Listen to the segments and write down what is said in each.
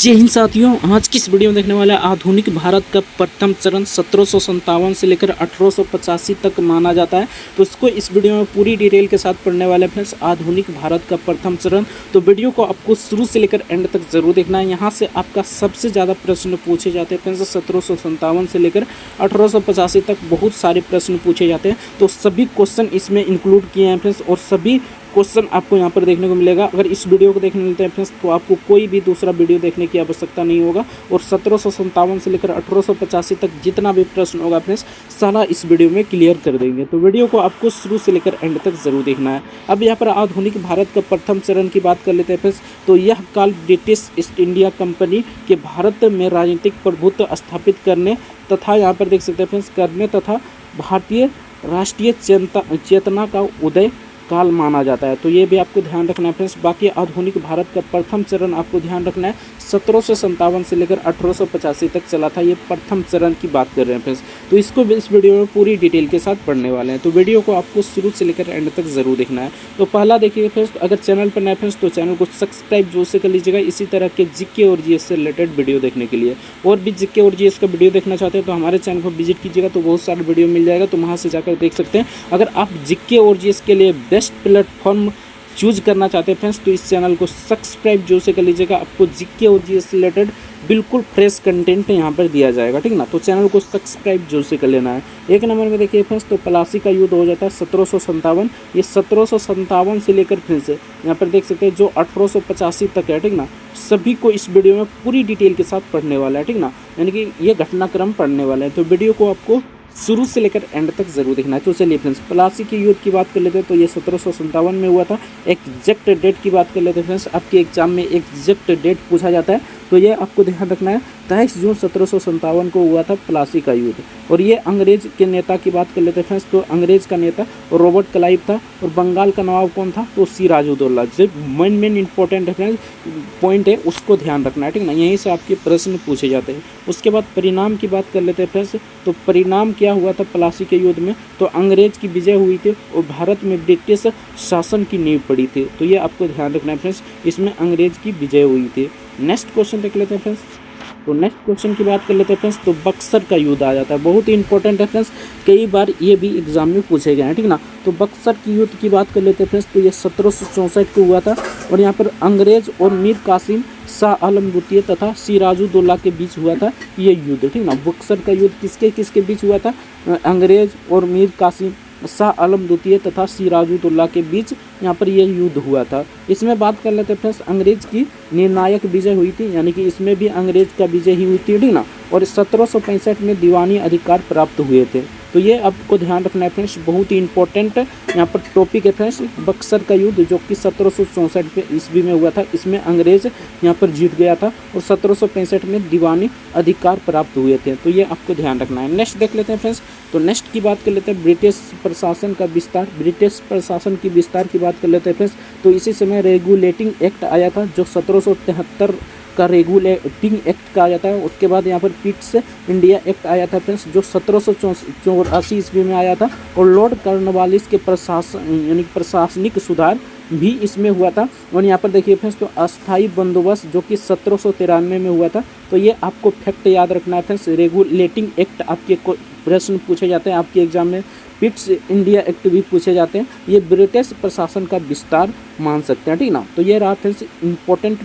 जय हिंद साथियों, आज की इस वीडियो में देखने वाला है आधुनिक भारत का प्रथम चरण 1757 से लेकर 1885 तक माना जाता है। तो इसको इस वीडियो में पूरी डिटेल के साथ पढ़ने वाले हैं फ्रेंड्स, आधुनिक भारत का प्रथम चरण। तो वीडियो को आपको शुरू से लेकर एंड तक जरूर देखना है। यहाँ से आपका सबसे ज़्यादा प्रश्न पूछे जाते हैं फ्रेंड्स, 1757 से लेकर 1885 तक बहुत सारे प्रश्न पूछे जाते हैं। तो सभी क्वेश्चन इसमें इंक्लूड किए हैं फ्रेंड्स, और सभी क्वेश्चन आपको यहाँ पर देखने को मिलेगा। अगर इस वीडियो को देखने मिलते हैं फ्रेंड्स, तो आपको कोई भी दूसरा वीडियो देखने की आवश्यकता नहीं होगा। और 1757 से लेकर 1885 तक जितना भी प्रश्न होगा फ्रेंड्स, सारा इस वीडियो में क्लियर कर देंगे। तो वीडियो को आपको शुरू से लेकर एंड तक जरूर देखना है। अब यहाँ पर आधुनिक भारत का प्रथम चरण की बात कर लेते हैं फ्रेंड्स। तो यह काल ब्रिटिश ईस्ट इंडिया कंपनी के भारत में राजनीतिक प्रभुत्व स्थापित करने तथा यहाँ पर देख सकते हैं फ्रेंड्स, करने तथा भारतीय राष्ट्रीय चेतना का उदय काल माना जाता है। तो ये भी आपको ध्यान रखना है फ्रेंड्स। बाकी आधुनिक भारत का प्रथम चरण आपको ध्यान रखना है, 1757 से लेकर 1885 तक चला था। ये प्रथम चरण की बात कर रहे हैं फ्रेंड्स। तो इसको भी इस वीडियो में पूरी डिटेल के साथ पढ़ने वाले हैं। तो वीडियो को आपको शुरू से लेकर एंड तक जरूर देखना है। तो पहला देखिए फ्रेंड्स, अगर चैनल पर नए फ्रेंड्स तो चैनल को सब्सक्राइब जोर से कर लीजिएगा, इसी तरह के जीके और जीएस से रिलेटेड वीडियो देखने के लिए। और भी जीके और जीएस का वीडियो देखना चाहते हैं तो हमारे चैनल को विजिट कीजिएगा, तो बहुत सारे वीडियो मिल जाएगा, तो वहाँ से जाकर देख सकते हैं। अगर आप जीके और जीएस के लिए बेस्ट प्लेटफॉर्म चूज करना चाहते हैं फ्रेंड्स, तो इस चैनल को सब्सक्राइब जो से कर लीजिएगा। आपको जीके और जीएस से रिलेटेड बिल्कुल फ्रेश कंटेंट यहाँ पर दिया जाएगा, ठीक ना। तो चैनल को सब्सक्राइब जो से कर लेना है। एक नंबर में देखिए फ्रेंड्स, तो प्लासी का युद्ध हो जाता है 1757। ये 1757 से लेकर फ्रेंड्स यहाँ पर देख सकते हैं जो 1885 तक है, ठीक ना। सभी को इस वीडियो में पूरी डिटेल के साथ पढ़ने वाला है, ठीक ना, यानी कि ये घटनाक्रम पढ़ने वाला है। तो वीडियो को आपको शुरू से लेकर एंड तक जरूर देखना है। तो चलिए फ्रेंड्स, प्लासी के युद्ध की बात कर लेते हैं। तो ये 1757 में हुआ था। एग्जैक्ट डेट की बात कर लेते हैं फ्रेंड्स, आपके एग्जाम में एग्जैक्ट डेट पूछा जाता है, तो ये आपको ध्यान रखना है। 23 जून 1757 को हुआ था प्लासी का युद्ध। और ये अंग्रेज के नेता की बात कर लेते हैं फ्रेंड्स, तो अंग्रेज का नेता रॉबर्ट क्लाइव था। और बंगाल का नवाब कौन था, तो सिराजुद्दौला। जो मेन इंपॉर्टेंट है फ्रेंड्स पॉइंट है, उसको ध्यान रखना है, ठीक ना। यहीं से आपके प्रश्न पूछे जाते हैं। उसके बाद परिणाम की बात कर लेते हैं फ्रेंड्स। तो परिणाम क्या हुआ था प्लासी के युद्ध में, तो अंग्रेज की विजय हुई थी और भारत में ब्रिटिश शासन की नींव पड़ी थी। तो ये आपको ध्यान रखना है फ्रेंड्स, इसमें अंग्रेज की विजय हुई थी। नेक्स्ट क्वेश्चन देख लेते हैं फ्रेंड्स। तो नेक्स्ट क्वेश्चन की बात कर लेते हैं फ्रेंड्स, तो बक्सर का युद्ध आ जाता है। बहुत ही इंपॉर्टेंट है फ्रेंड्स, कई बार ये भी एग्जाम में पूछे गए हैं, ठीक ना। तो बक्सर की युद्ध की बात कर लेते हैं फ्रेंड्स, तो ये 1764 को हुआ था। और यहाँ पर अंग्रेज और मीर कासिम शाह आलम द्वितीय तथा सिराजुद्दौला के बीच हुआ था ये युद्ध, ठीक ना। बक्सर का युद्ध किसके किसके बीच हुआ था, अंग्रेज और मीर कासिम शाह आलम द्वितीय तथा सिराजुद्दौला के बीच यहाँ पर यह युद्ध हुआ था। इसमें बात कर लेते हैं फ्रेंड्स, अंग्रेज की निर्णायक विजय हुई थी, यानी कि इसमें भी अंग्रेज का विजय ही हुई थी, ठीक ना। और 1765 में दीवानी अधिकार प्राप्त हुए थे। तो ये आपको ध्यान रखना है फ्रेंड्स, बहुत ही इंपॉर्टेंट यहाँ पर टॉपिक है फ्रेंड्स। बक्सर का युद्ध जो कि 1764 ईस्वी में हुआ था, इसमें अंग्रेज यहाँ पर जीत गया था और 1765 में दीवानी अधिकार प्राप्त हुए थे। तो ये आपको ध्यान रखना है। नेक्स्ट देख लेते हैं फ्रेंड्स, तो नेक्स्ट की बात कर लेते हैं ब्रिटिश प्रशासन का विस्तार। ब्रिटिश प्रशासन की विस्तार की बात कर लेते हैं फ्रेंड्स, तो इसी समय रेगुलेटिंग एक्ट आया था जो 1773 का रेगुलेटिंग एक्ट कहा जाता है। उसके बाद यहाँ पर पिट्स इंडिया एक्ट आया था फ्रेंड्स, जो 1784 ईस्वी में आया था। और लॉर्ड कॉर्नवालिस के प्रशासन यानी प्रशासनिक सुधार भी इसमें हुआ था। और यहाँ पर देखिए फ्रेंड्स, तो अस्थाई बंदोबस्त जो कि 1793 में हुआ था। तो ये आपको फैक्ट याद रखना है फ्रेंड्स। रेगुलेटिंग एक्ट आपके प्रश्न पूछे जाते हैं आपके एग्जाम में, पिट्स इंडिया एक्ट भी पूछे जाते हैं। ये ब्रिटिश प्रशासन का विस्तार मान सकते हैं, ठीक ना। तो ये रहा फ्रेंड्स इंपॉर्टेंट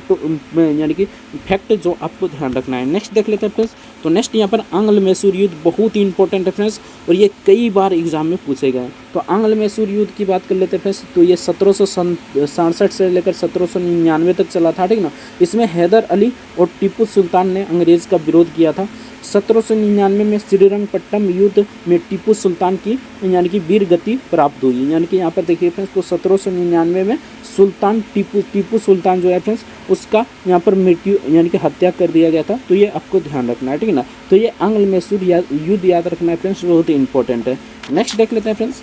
यानी कि फैक्ट जो आपको ध्यान रखना है। नेक्स्ट देख लेते हैं फ्रेंड्स, तो नेक्स्ट यहाँ पर आंग्ल मैसूर युद्ध बहुत ही इंपॉर्टेंट है फ्रेंड्स, और ये कई बार एग्जाम में पूछे गए हैं। तो आंग्ल मैसूर युद्ध की बात कर लेते हैं फ्रेंड्स, तो ये 1767 से लेकर 1799 तक चला था, ठीक ना। इसमें हैदर अली और टीपू सुल्तान ने अंग्रेज का विरोध किया था। 1799 में श्रीरंगपट्टम युद्ध में टीपू सुल्तान की यानी कि वीर गति प्राप्त हुई। यानी कि यहाँ पर देखिए फ्रेंड्स, तो 1799 में सुल्तान टीपू सुल्तान जो है फ्रेंड्स, उसका यहाँ पर मृत्यु यानी कि हत्या कर दिया गया था। तो ये आपको ध्यान रखना है, ठीक है ना। तो ये आंग्ल मैसूर युद्ध याद रखना है फ्रेंड्स, बहुत ही इंपॉर्टेंट है। नेक्स्ट देख लेते हैं फ्रेंड्स,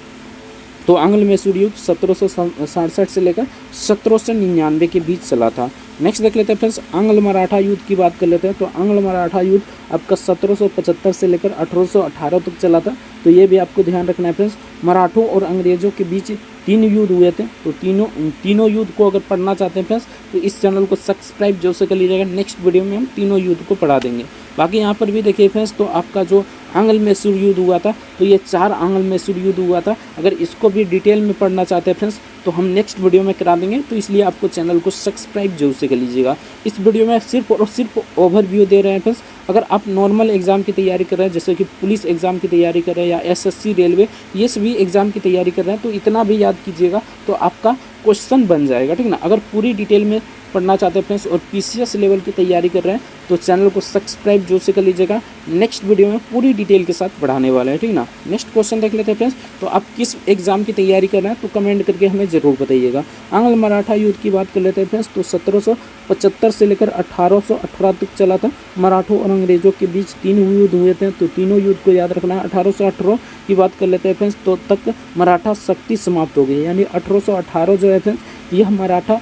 तो आंग्ल मैसूर युद्ध 1767 से लेकर 1799 के बीच चला था। नेक्स्ट देख लेते हैं फ्रेंड्स, आंग्ल मराठा युद्ध की बात कर लेते हैं। तो आंग्ल मराठा युद्ध आपका 1775 से लेकर 1818 तक चला था। तो ये भी आपको ध्यान रखना है फ्रेंड्स। मराठों और अंग्रेजों के बीच 3 युद्ध हुए थे। तो तीनों युद्ध को अगर पढ़ना चाहते हैं फ्रेंड्स तो इस चैनल को सब्सक्राइब जो से कर लीजिएगा। नेक्स्ट वीडियो में हम तीनों युद्ध को पढ़ा देंगे। बाकी यहाँ पर भी देखिए फ्रेंड्स, तो आपका जो आंग्ल मैसूर युद्ध हुआ था तो ये 4 आंग्ल मैसूर युद्ध हुआ था। अगर इसको भी डिटेल में पढ़ना चाहते हैं फ्रेंड्स तो हम नेक्स्ट वीडियो में करा देंगे। तो इसलिए आपको चैनल को सब्सक्राइब जरूर से कर लीजिएगा। इस वीडियो में सिर्फ और सिर्फ ओवरव्यू दे रहे हैं फ्रेंड्स। अगर आप नॉर्मल एग्जाम की तैयारी कर रहे हैं, जैसे कि पुलिस एग्जाम की तैयारी कर रहे हैं या एसएससी रेलवे, ये सभी एग्जाम की तैयारी कर रहे हैं तो इतना भी याद कीजिएगा तो आपका क्वेश्चन बन जाएगा, ठीक ना। अगर पूरी डिटेल में पढ़ना चाहते हैं फ्रेंड्स और पीसीएस लेवल की तैयारी कर रहे हैं तो चैनल को सब्सक्राइब जो से कर लीजिएगा। नेक्स्ट वीडियो में पूरी डिटेल के साथ पढ़ाने वाला है, ठीक ना। नेक्स्ट क्वेश्चन देख लेते हैं फ्रेंड्स। तो आप किस एग्जाम की तैयारी कर रहे हैं तो कमेंट करके हमें ज़रूर बताइएगा। आंग्ल मराठा युद्ध की बात कर लेते हैं फ्रेंड्स। तो 1775 से लेकर 1818 तक चला था। मराठों और अंग्रेजों के बीच 3 युद्ध हुए थे। तो तीनों युद्ध को याद रखना है। 1818 की बात कर लेते हैं फ्रेंड्स। तो तक मराठा शक्ति समाप्त हो गई, यानी 1818 जो है फ्रेंड्स यह मराठा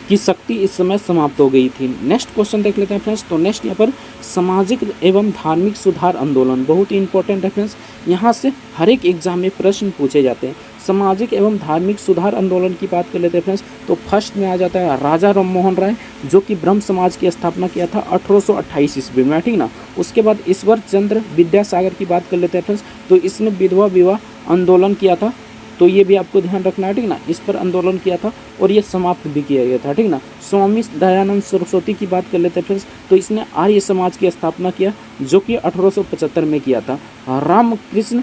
की शक्ति इस समय समाप्त हो गई थी। नेक्स्ट क्वेश्चन देख लेते हैं फ्रेंड्स। तो नेक्स्ट यहाँ पर सामाजिक एवं धार्मिक सुधार आंदोलन बहुत ही इंपॉर्टेंट है फ्रेंड्स। यहाँ से हर एक एग्जाम में प्रश्न पूछे जाते हैं। सामाजिक एवं धार्मिक सुधार आंदोलन की बात कर लेते हैं फ्रेंड्स। तो फर्स्ट में आ जाता है राजा राम मोहन राय, जो कि ब्रह्म समाज की स्थापना किया था 1828 ईस्वी में, ठीक ना। उसके बाद ईश्वर चंद्र विद्यासागर की बात कर लेते हैं फ्रेंड्स। तो इसने विधवा विवाह आंदोलन किया था। तो ये भी आपको ध्यान रखना है, ठीक ना। इस पर आंदोलन किया था और ये समाप्त भी किया गया था, ठीक ना। स्वामी दयानंद सरस्वती की बात कर लेते हैं फ्रेंड्स। तो इसने आर्य समाज की स्थापना किया, जो कि 1875 में किया था। रामकृष्ण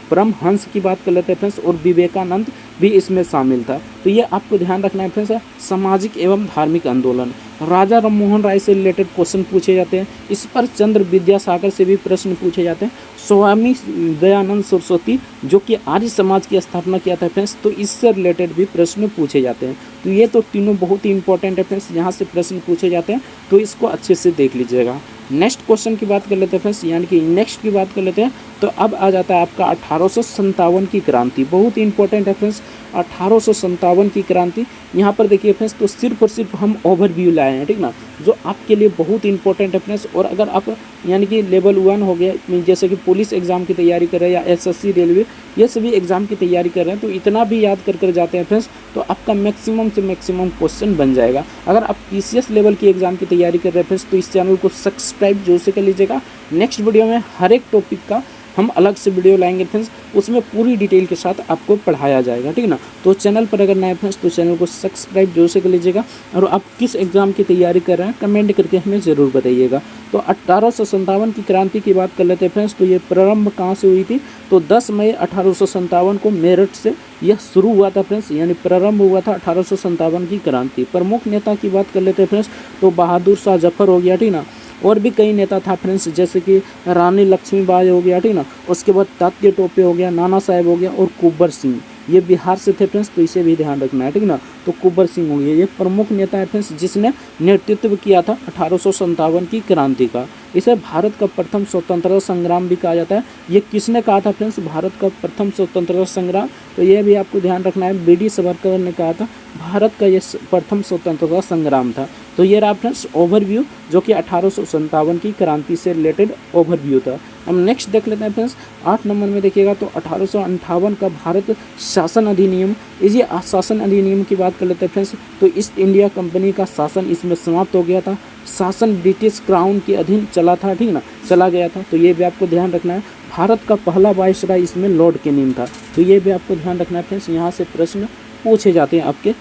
परमहंस की बात कर लेते हैं फ्रेंड्स और विवेकानंद भी इसमें शामिल था। तो ये आपको ध्यान रखना है फ्रेंड्स। सामाजिक एवं धार्मिक आंदोलन, राजा राम मोहन राय से रिलेटेड क्वेश्चन पूछे जाते हैं। इस पर चंद्र विद्यासागर से भी प्रश्न पूछे जाते हैं। स्वामी दयानंद सरस्वती, जो कि आर्य समाज की स्थापना किया था फ्रेंड्स, तो इससे रिलेटेड भी प्रश्न पूछे जाते हैं। तो ये तो तीनों बहुत ही इंपॉर्टेंट है फ्रेंड्स, यहाँ से प्रश्न पूछे जाते हैं तो इसको अच्छे से देख लीजिएगा। नेक्स्ट क्वेश्चन की बात कर लेते हैं फ्रेंड्स, यानी कि नेक्स्ट की बात कर लेते हैं। तो अब आ जाता है आपका 1857 की क्रांति, बहुत ही इंपॉर्टेंट है फ्रेंड्स। 1857 की क्रांति, यहाँ पर देखिए फ्रेंड्स, तो सिर्फ और सिर्फ हम ओवरव्यू लाए हैं, ठीक ना, जो आपके लिए बहुत इंपॉर्टेंट है फ्रेंड्स। और अगर आप यानी कि लेवल 1 हो गया, जैसे कि पुलिस एग्जाम की तैयारी कर रहे हैं या एसएससी रेलवे, ये सभी एग्जाम की तैयारी कर रहे हैं तो इतना भी याद कर जाते हैं फ्रेंड्स तो आपका मैक्सिमम से मैक्सिमम क्वेश्चन बन जाएगा। अगर आप पीसीएस लेवल की एग्जाम की तैयारी कर रहे हैं फ्रेंड्स तो इस चैनल को सब्सक्राइब जरूर से कर लीजिएगा। नेक्स्ट वीडियो में हर एक टॉपिक का हम अलग से वीडियो लाएंगे फ्रेंड्स, उसमें पूरी डिटेल के साथ आपको पढ़ाया जाएगा, ठीक ना। तो चैनल पर अगर नए फ्रेंड्स तो चैनल को सब्सक्राइब जरूर से कर लीजिएगा। और आप किस एग्जाम की तैयारी कर रहे हैं कमेंट करके हमें ज़रूर बताइएगा। तो 1857 की क्रांति की बात कर लेते हैं फ्रेंड्स। तो ये प्रारंभ कहाँ से हुई थी? तो 10 मई 1857 को मेरठ से यह शुरू हुआ था फ्रेंड्स, यानी प्रारंभ हुआ था 1857 की क्रांति। प्रमुख नेता की बात कर लेते हैं फ्रेंड्स। तो बहादुर शाह जफर हो गया, ठीक ना। और भी कई नेता था फ्रेंड्स, जैसे कि रानी लक्ष्मीबाई हो गया, ठीक ना। उसके बाद तात्या टोपे हो गया, नाना साहेब हो गया और कुंवर सिंह, ये बिहार से थे फ्रेंड्स, तो इसे भी ध्यान रखना है, ठीक ना। तो कुंवर सिंह हो गया, ये प्रमुख नेता है फ्रेंड्स, जिसने नेतृत्व किया था 1857 की क्रांति का। इसे भारत का प्रथम स्वतंत्रता संग्राम भी कहा जाता है। ये किसने कहा था फ्रेंड्स, भारत का प्रथम स्वतंत्रता संग्राम? तो ये भी आपको ध्यान रखना है, बीडी सावरकर ने कहा था भारत का ये प्रथम स्वतंत्रता संग्राम था। तो ये रहा फ्रेंड्स ओवरव्यू, जो कि 1857 की क्रांति से रिलेटेड ओवरव्यू था। हम नेक्स्ट देख लेते हैं फ्रेंड्स, 8 नंबर में देखिएगा। तो 1858 का भारत शासन अधिनियम, ये शासन अधिनियम की बात कर लेते हैं फ्रेंड्स। तो ईस्ट इंडिया कंपनी का शासन इसमें समाप्त हो गया था। शासन ब्रिटिश क्राउन के अधीन चला था, ठीक ना, चला गया था। तो ये भी आपको ध्यान रखना है। भारत का पहला वायसराय इसमें लॉर्ड कैनिंग था। तो ये भी आपको ध्यान रखना है फ्रेंड्स, यहाँ से प्रश्न पूछे जाते हैं आपके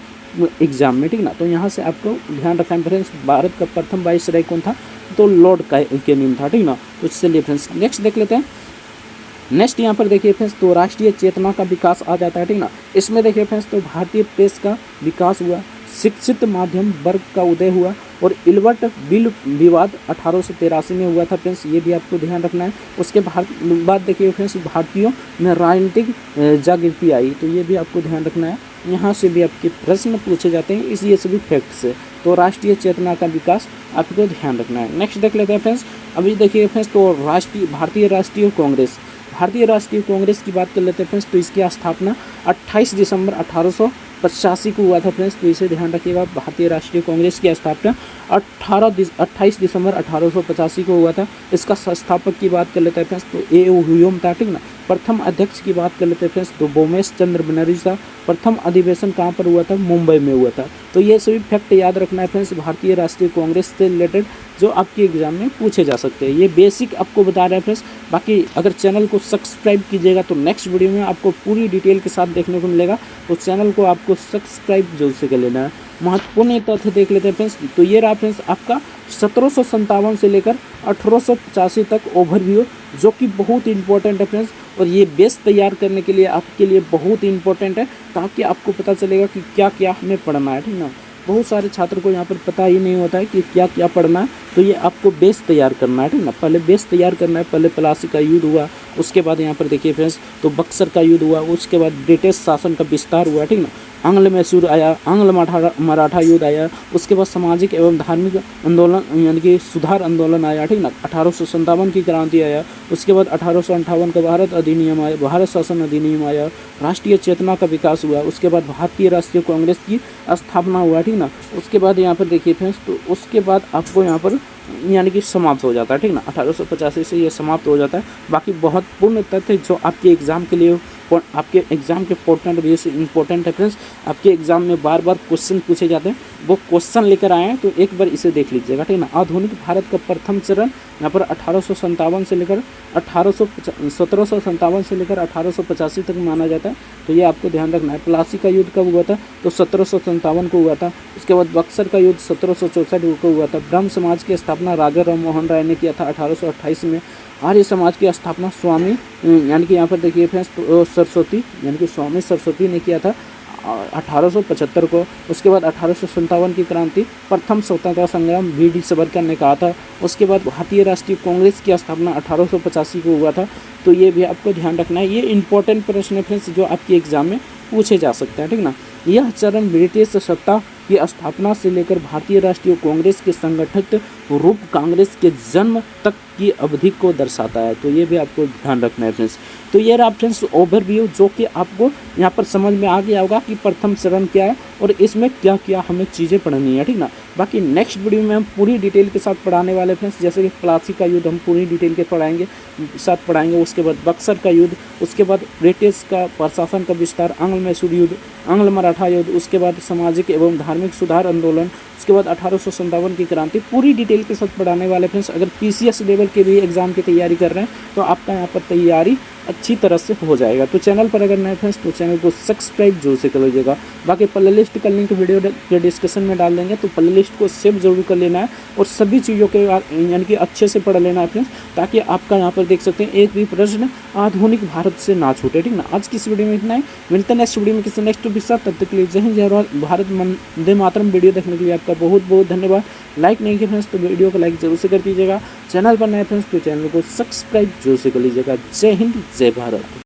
एग्जाम में, ठीक ना। तो यहाँ से आपको ध्यान रखना है फ्रेंड्स, भारत का प्रथम वायसराय कौन था? तो लॉर्ड कैनिंग था, ठीक ना। तो चलिए फ्रेंड्स नेक्स्ट देख लेते हैं। नेक्स्ट यहाँ पर देखिए फ्रेंड्स, तो राष्ट्रीय चेतना का विकास आ जाता है, ठीक ना। इसमें देखिए फ्रेंड्स, तो भारतीय प्रेस का विकास हुआ, शिक्षित माध्यम वर्ग का उदय हुआ और इलवर्ट बिल विवाद 1883 में हुआ था फ्रेंड्स, ये भी आपको ध्यान रखना है। उसके बाद देखिए फ्रेंड्स, भारतीयों में राजनीतिक जागृति आई, तो ये भी आपको ध्यान रखना है। यहाँ से भी आपके प्रश्न पूछे जाते हैं इस ये सभी फैक्ट से। तो राष्ट्रीय चेतना का विकास आपको ध्यान रखना है। नेक्स्ट देख लेते हैं फ्रेंड्स। अभी देखिए फ्रेंड्स, तो भारतीय राष्ट्रीय कांग्रेस, भारतीय राष्ट्रीय कांग्रेस की बात कर लेते हैं फ्रेंड्स, तो इसकी स्थापना 28 दिसंबर 1885 को हुआ था फ्रेंड्स। तो इसे ध्यान रखिएगा, भारतीय राष्ट्रीय कांग्रेस की स्थापना 28 दिसंबर 1885 को हुआ था। इसका संस्थापक की बात कर लेते हैं फ्रेंड्स, तो ए ह्यूम था, ठीक ना। प्रथम अध्यक्ष की बात कर लेते हैं फ्रेंड्स, तो बोमेश चंद्र बनर्जी था। प्रथम अधिवेशन कहाँ पर हुआ था? मुंबई में हुआ था। तो ये सभी फैक्ट याद रखना है फ्रेंड्स, भारतीय राष्ट्रीय कांग्रेस से रिलेटेड, जो आपके एग्जाम में पूछे जा सकते हैं। ये बेसिक आपको बता रहे हैं फ्रेंड्स। बाकी अगर चैनल को सब्सक्राइब कीजिएगा तो नेक्स्ट वीडियो में आपको पूरी डिटेल के साथ देखने को मिलेगा। तो चैनल को आपको सब्सक्राइब जरूर से कर लेना है। महत्वपूर्ण तथ्य देख लेते हैं फ्रेंड्स, तो ये रहा फ्रेंड्स आपका 1757 से लेकर 1885 तक ओवरव्यू, जो कि बहुत इंपॉर्टेंट है फ्रेंड्स। और ये बेस तैयार करने के लिए आपके लिए बहुत इंपॉर्टेंट है, ताकि आपको पता चलेगा कि क्या क्या हमें पढ़ना है, ठीक ना। बहुत सारे छात्र को यहाँ पर पता ही नहीं होता है कि क्या क्या पढ़ना है, तो ये आपको बेस तैयार करना है, ठीक ना। पहले बेस तैयार करना है। पहले प्लासी का युद्ध हुआ, उसके बाद यहाँ पर देखिए फ्रेंड्स, तो बक्सर का युद्ध हुआ, उसके बाद ब्रिटिश शासन का विस्तार हुआ, ठीक ना। आंग्ल मैसूर आया, आंग्ल मराठा युद्ध आया, उसके बाद सामाजिक एवं धार्मिक आंदोलन यानी कि सुधार आंदोलन आया, ठीक ना। 1857 की क्रांति आया, उसके बाद 1858 का भारत अधिनियम आया, भारत शासन अधिनियम आया, राष्ट्रीय चेतना का विकास हुआ, उसके बाद भारतीय राष्ट्रीय कांग्रेस की स्थापना हुआ, ठीक ना। उसके बाद यहाँ पर देखिए फ्रेंड्स, तो उसके बाद आपको यहाँ पर यानी कि समाप्त हो जाता है, ठीक ना। 1885 से ये समाप्त हो जाता है। बाकी बहुत पूर्ण तथ्य जो आपके एग्जाम के लिए, आपके एग्जाम के पोर्टल वजह से इंपॉर्टेंट है फ्रेंड्स, आपके एग्जाम में बार बार क्वेश्चन पूछे जाते हैं, वो क्वेश्चन लेकर आए हैं, तो एक बार इसे देख लीजिएगा, ठीक ना। आधुनिक भारत का प्रथम चरण यहाँ पर 1757 से लेकर 1885 तक माना जाता है। तो ये आपको ध्यान रखना है। प्लासी का युद्ध कब हुआ था? तो 1757 को हुआ था। उसके बाद बक्सर का युद्ध 1764 को हुआ था। ब्रह्म समाज की स्थापना राजा राम मोहन राय ने किया था 1828 में। आर्य समाज की स्थापना स्वामी यानी कि यहाँ पर देखिए फ्रेंड्स, तो सरस्वती यानी कि स्वामी सरस्वती ने किया था 1875 को। उसके बाद 1857 की क्रांति, प्रथम स्वतंत्रता संग्राम वी.डी. सावरकर ने कहा था। उसके बाद भारतीय राष्ट्रीय कांग्रेस की स्थापना 1885 को हुआ था। तो ये भी आपको ध्यान रखना है। ये इंपॉर्टेंट प्रश्न है फ्रेंड्स, जो आपके एग्जाम में पूछे जा सकते हैं, ठीक ना। यह चरण ब्रिटिश सत्ता की स्थापना से लेकर भारतीय राष्ट्रीय कांग्रेस के संगठित रूप कांग्रेस के जन्म तक की अवधि को दर्शाता है। तो ये भी आपको ध्यान रखना है फ्रेंड्स। तो ये रहा फ्रेंड्स ओवरव्यू, जो कि आपको यहाँ पर समझ में आ गया होगा कि प्रथम चरण क्या है और इसमें क्या क्या हमें चीज़ें पढ़नी है, ठीक ना। बाकी नेक्स्ट वीडियो में हम पूरी डिटेल के साथ पढ़ाने वाले फ्रेंड्स, जैसे कि प्लासी का युद्ध हम पूरी डिटेल के पढ़ाएंगे। उसके बाद बक्सर का युद्ध, उसके बाद ब्रिटिश का प्रशासन का विस्तार, आंग्ल मैसूर युद्ध, आंग्ल मराठा युद्ध, उसके बाद सामाजिक एवं धार्मिक सुधार आंदोलन, उसके बाद 1857 की क्रांति, पूरी डिटेल के साथ पढ़ाने वाले फ्रेंड्स। अगर पीसीएस लेवल के भी एग्जाम की तैयारी कर रहे हैं तो आपका यहाँ पर तैयारी अच्छी तरह से हो जाएगा। तो चैनल पर अगर नए फ्रेंड्स तो चैनल को सब्सक्राइब जरूर से कर लीजिएगा। बाकी प्ले लिस्ट का लिंक वीडियो के डिस्क्रिप्शन में डाल देंगे, तो प्ले लिस्ट को सेव जरूर कर लेना है और सभी चीज़ों के यानी कि अच्छे से पढ़ लेना है फ्रेंड्स, ताकि आपका यहाँ पर देख सकते हैं एक भी प्रश्न आधुनिक भारत से ना छूटे, ठीक ना। आज की इस वीडियो में इतना ही, मिलते हैं नेक्स्ट वीडियो में किसी नेक्स्ट टॉपिक के साथ। तब तक के लिए जय हिंद जय भारत, वंदे मातरम। वीडियो देखने के लिए आपका बहुत बहुत धन्यवाद। लाइक नहीं किया फ्रेंड्स तो वीडियो को लाइक जरूर से कर दीजिएगा। चैनल पर नए फ्रेंड्स तो चैनल को सब्सक्राइब जरूर से कर लीजिएगा। जय हिंद जय भारत।